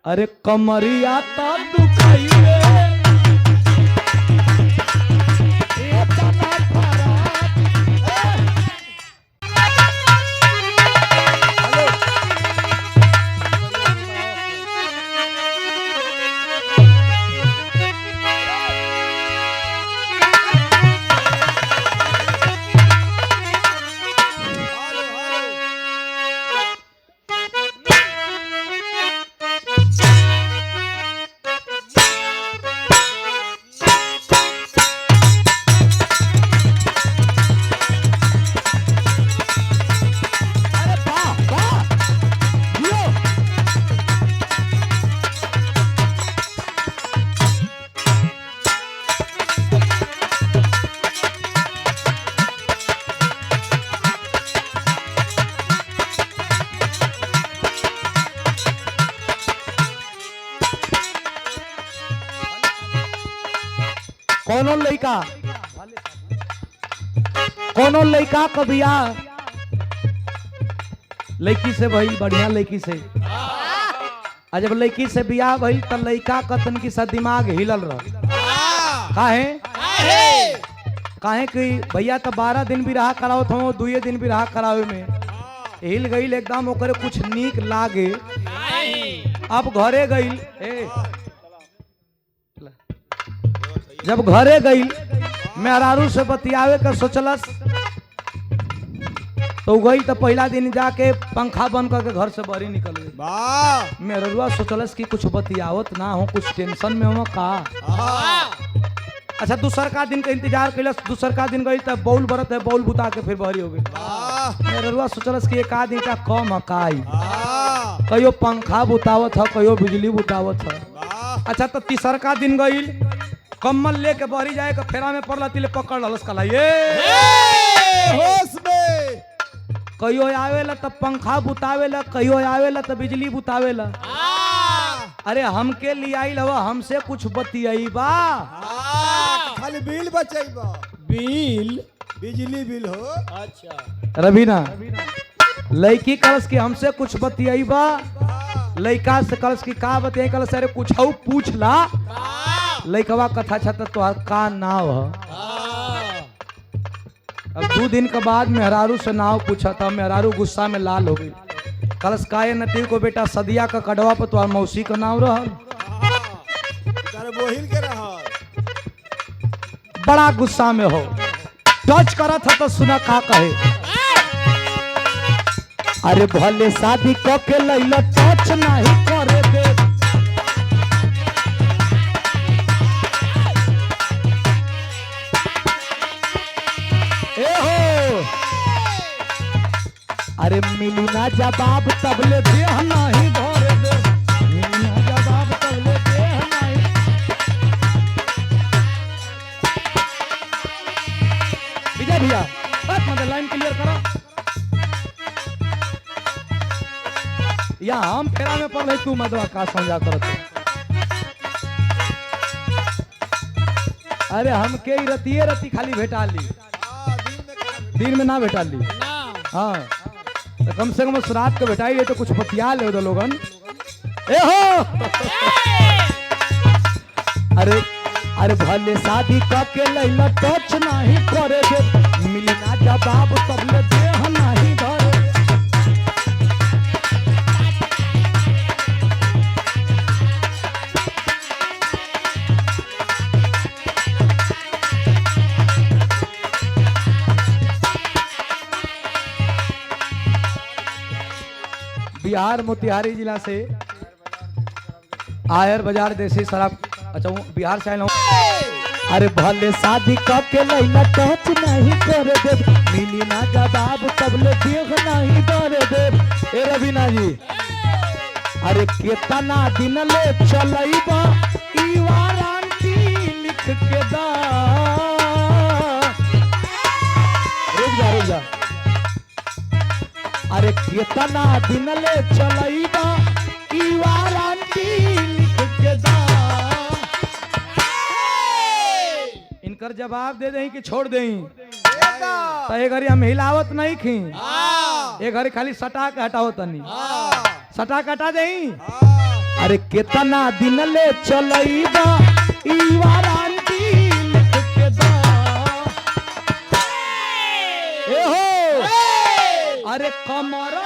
अरे कमरिया तो दुखाइए कोनो लड़का का बियाह लड़की से भइल, बढ़िया लड़की से। आ जब लड़की से बियाह भइल त लड़का का तनकी सा दिमाग हिलल रह। काहे कि भैया तो 12 दिन भी रहा कराओ था, 2 दिन भी रहा करावे में हिल गई एकदम, ओकरे कुछ नीक लागे। अब घरे गई, जब घरे गई मेहरारू से बतियावे का सोचलस तो गई तो पहला दिन जाके पंखा बंद करके घर से बाहर निकल गई। मेहरुआ सोचलस कि कुछ बतियावत ना हो, कुछ टेंशन में हो का। अच्छा दूसर का दिन का इंतजार कैलस, दूसर का दिन गई तो बौल बरत है, बौल बुता के फिर बाहरी हो गई। मेहरुआ सोचलस कि एक आध दिन का कम हकाई, कहियो पंखा बुतावत है, कहियो बिजली बुतावत है। अच्छा तो तीसर का दिन गई कम्मल लेके बहरी जाए के फेरा में पड़ला, तिले पकड़ ललस कला होश में। कहियो आवेला तब पंखा बुतावेला, कहियो आवेला तब बिजली बुतावेला। अरे हमके लिए आई लवा, हमसे कुछ बतियाईबा, खाली बिल बचाईबा, बिल बिजली बिल हो। अच्छा रवीना लड़की कलस की हमसे कुछ बतियाईबा, लड़का से कलस की का बतियाई, कलस अरे कुछ पूछ ला। लड़कवा कथा छत तो का नाव है। अब 2 दिन के बाद मेहरारू से नाव पूछा था, मेहरारू गुस्सा में लाल हो गई। कलश काये नती को बेटा सदिया का कड़वा पर तुम्हार मौसी का नाव रहल, बड़ा गुस्सा में हो। टच करा था तो सुना का कहे, अरे भले शादी क के लैला टच नहीं करे दे। अरे मिली ना जवाब तबले देह नहीं भरे दे, मिली ना जवाब तबले देह नहीं। विजय भैया बस मतलब लाइन क्लियर करो। या हम फेरा में पड़ रही, तू मदवा का समझा करत। अरे हमके ही रतिये रति खाली भेटा ली, दिन में ना भेटा ली। हाँ तो कम से कम रात को बैठाई है तो कुछ बतिया ले दो लोगन। ए हो अरे अरे भले शादी करके लैला टच नहीं करे दे, मिली ना जवाब तबले देह नहीं धरे। बिहार मोतिहारी जिला से आयर बाजार देसी शराब, अच्छा बिहार से आया हूँ। अरे भले शादी करके लैला टच नहीं करे दे, मिली ना जवाब तबले देख नहीं करे दे। ए रवीना जी अरे केतना दिन ले चलईबा ई वारंटी लिख के दा। रुक जा अरे केतना दिन ले चलईबा ई वारंटी लिख के दा। इनकर जवाब दे दें कि छोड़ दें, तो ये घड़ी हम हिलावत नहीं खी, ये घड़ी खाली सटा के हटाओ तनी, सटा के हटा दें। अरे कितना दिन ले चलईबा ई वारंटी लिख के दा ए हो अरे कमर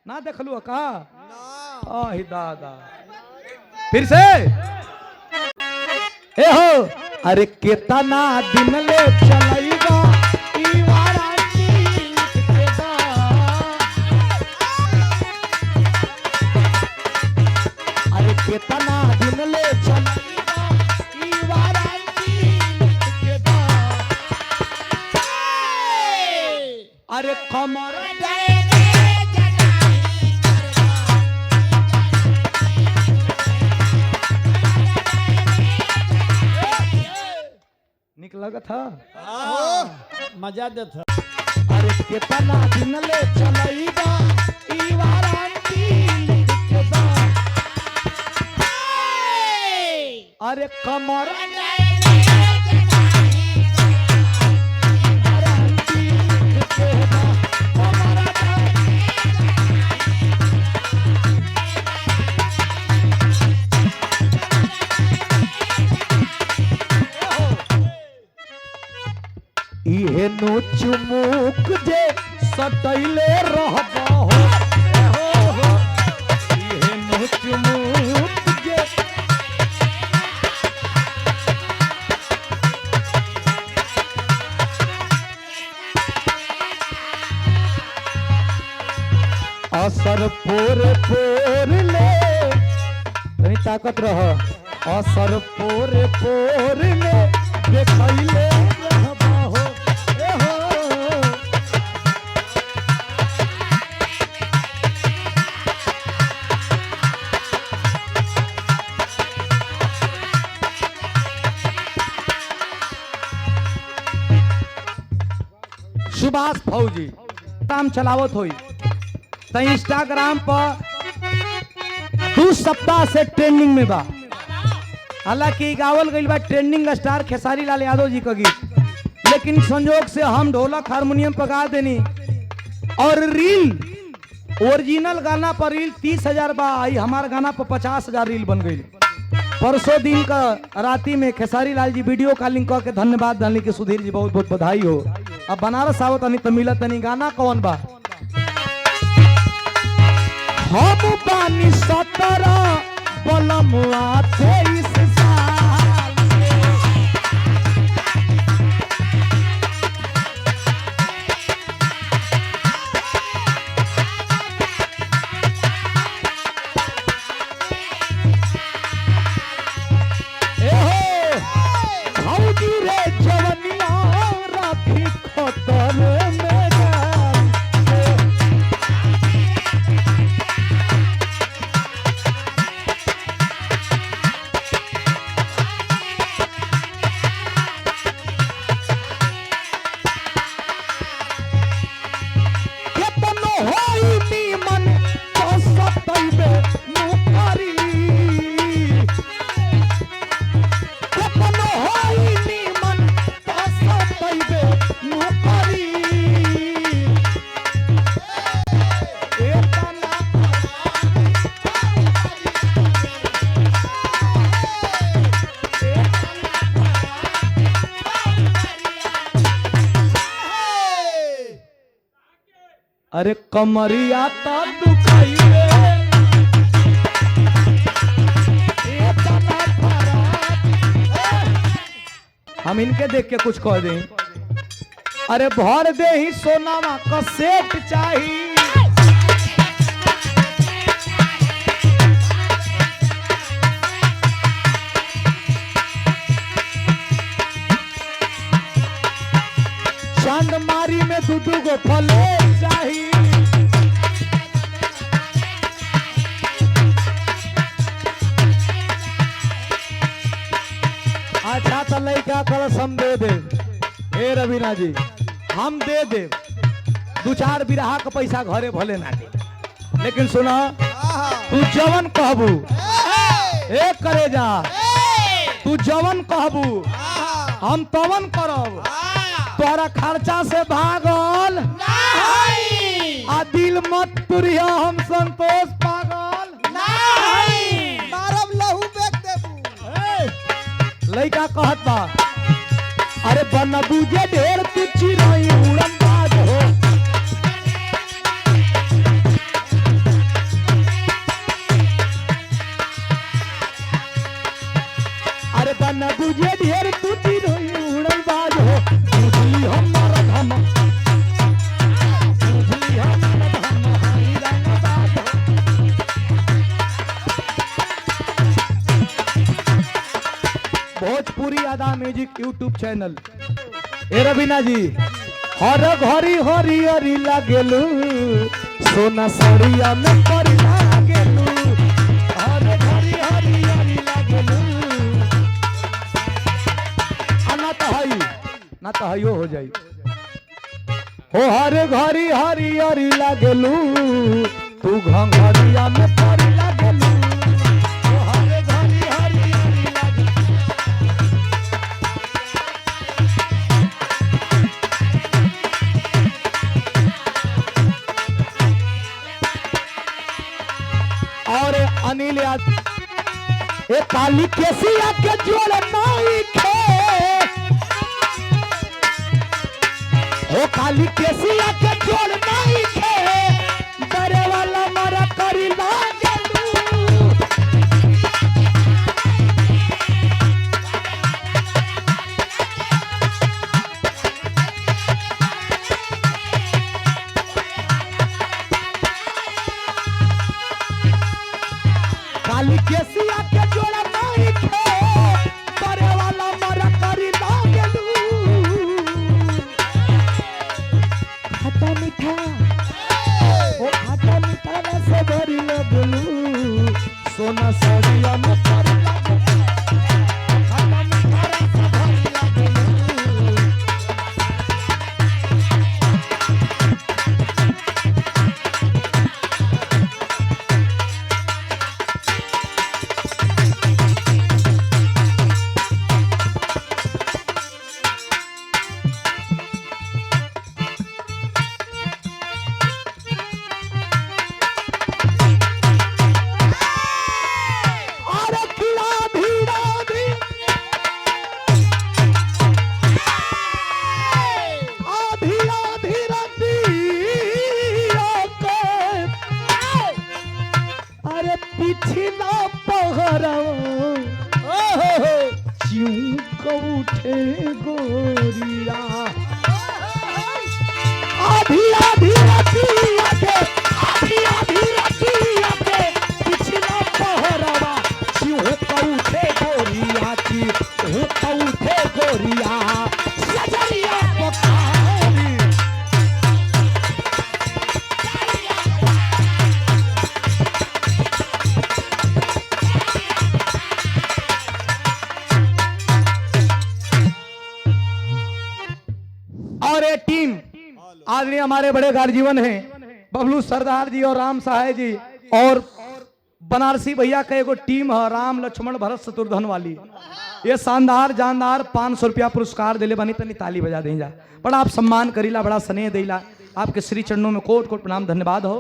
ना देखलू का आही दादा फिर से ए हो अरे कितना दिन ले चलईबा ई वारंटी लिख के दा अरे कितना दिन ले चलईबा ई वारंटी लिख के दा अरे कमर निक लगा था मजा देत अरे कितना दिन ले चलईबा ई वारंटी लिख के दा अरे कमर वारंटी लिख के दा कमर इहे नो चुमुक जे सटैले रहबा हो इहे नो चुमुक जे असर पोर पोर ले तनी ताकत रह असर पोर पोर ले देखैले रहबा हो ए हो सुभाष फौजी काम चलावत होई तो इंस्टाग्राम पर 2 सप्ताह से ट्रेंडिंग में बा हालांकि गावल गई बा ट्रेंडिंग स्टार खेसारी लाल यादव जी का गीत लेकिन संजोग से हम ढोलक हारमोनियम पर गा देनी और रील ओरिजिनल गाना पर रील 30,000 बा आई हमार गाना पर 50,000 रील बन गई परसों दिन का राती में खेसारी लाल जी वीडियो कॉलिंग करके धन्यवाद डाली कि सुधीर जी बहुत बहुत बधाई हो अब बनारस आवत नहीं तो मिलत नहीं गाना कौन बा हम पानी 17 बलमुआ 23 साल भौजी रे जवनिया राखी खतर में डाल केतनो होई नीमन तो सतैबे नुकरी केतनो होई नीमन तो सतैबे नुकरी एतना अरे कमरिया ता दुखाई रे एतना फराक हम इनके देख के कुछ कह दें अरे भर दे ही सोनामा का सेट चाहिए चांद मारी में दू गो फले चाहिए अच्छा तो लड़का कलश हम दे दे हे रवीना जी हम दे दे 2-4 बिरहा का पैसा घरे भले ना दे लेकिन सुना तू जवन कहबू एक करे जा तू जवन कहबू हम तवन करब तोरा खर्चा से भागल आ दिल मत तुरिया हम संतोष पागल मारब लहू बेच देबू। लइका कहत बा अरे बन बुझे ढेर तू चिरई उड़न बाज हो अरे बन बुझे ढेर तू चिरई उड़न बाज हो बुझली हमारा धम बुझली हमारा धम हरी रंग बाज हो। भोजपुरी आदा म्यूजिक यूट्यूब चैनल ए रवीना जी हर घरी हरी हरी लागेलू सोना सड़िया में परी लागेलू हर घरी हरी हरी लागेलू ना तो हयो हो जाई हो हर घरी हरी हरी लागेलू तू घंघरिया में परी लागेलू हो हर घरी हरी हरी लागेलू। और अनिल यादव ए काली केसिया के जोड़ नहीं खे ओ काली केसिया के जोड़ नहीं खे डरे वाला मरा करी लागेलू काली केसिया के जोड़ा नहीं खे करे वाला मरा करी लागेलू खट्टा मीठा ओ खट्टा मीठा से भरी लगलू सोना सड़िया में परी लागेलू खट्टा मीठा से भरी लागेलू। पिछला पहरवा चिंक उठे गोरिया आधी आधी रतिया के आधी आधी रतिया के पिछला पहरवा चिंक उठे गोरिया चिंक उठे गोरिया सजरिया पकारी और ये टीम आदरणीय हमारे बड़े गार्जीवन हैं बबलू सरदार जी और राम सहाय जी और बनारसी भैया का एगो टीम है राम लक्ष्मण भरत शत्रुघ्न वाली ये शानदार जानदार 500 रुपया पुरस्कार दिले बनी तनी ताली बजा दें जा बड़ा आप सम्मान करीला बड़ा स्नेह देला आपके श्री चरणों में कोट कोट प्रणाम धन्यवाद हो।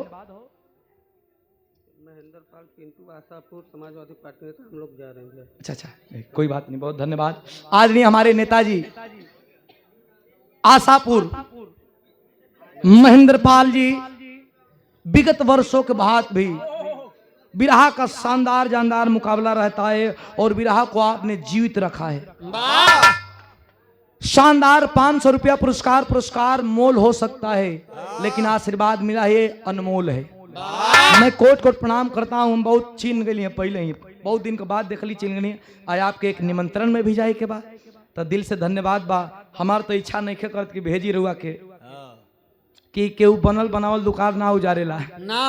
महेंद्र पाल पिंटू आशापुर समाजवादी पार्टी में हम लोग जा रहे हैं। अच्छा कोई बात नहीं बहुत धन्यवाद। आदरणीय हमारे नेताजी आशापुर महेंद्र पाल जी विगत वर्षों के बाद भी बिरहा का शानदार जानदार मुकाबला रहता है और बिरहा को आपने जीवित रखा है। शानदार 500 रुपया पुरस्कार मोल हो सकता है लेकिन आशीर्वाद मिला है अनमोल है। मैं कोट कोट प्रणाम करता हूँ। बहुत चीन गई है पहले ही बहुत दिन के बाद देखली चीन गई आज आपके एक निमंत्रण में भी जाए के बाद तो दिल से धन्यवाद बा। हमार तो इच्छा नहीं करत कि भेजी रुआ के कि केहू बनल बनावल दुकान ना उजारेला ना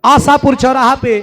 आशापुर चौराहा पे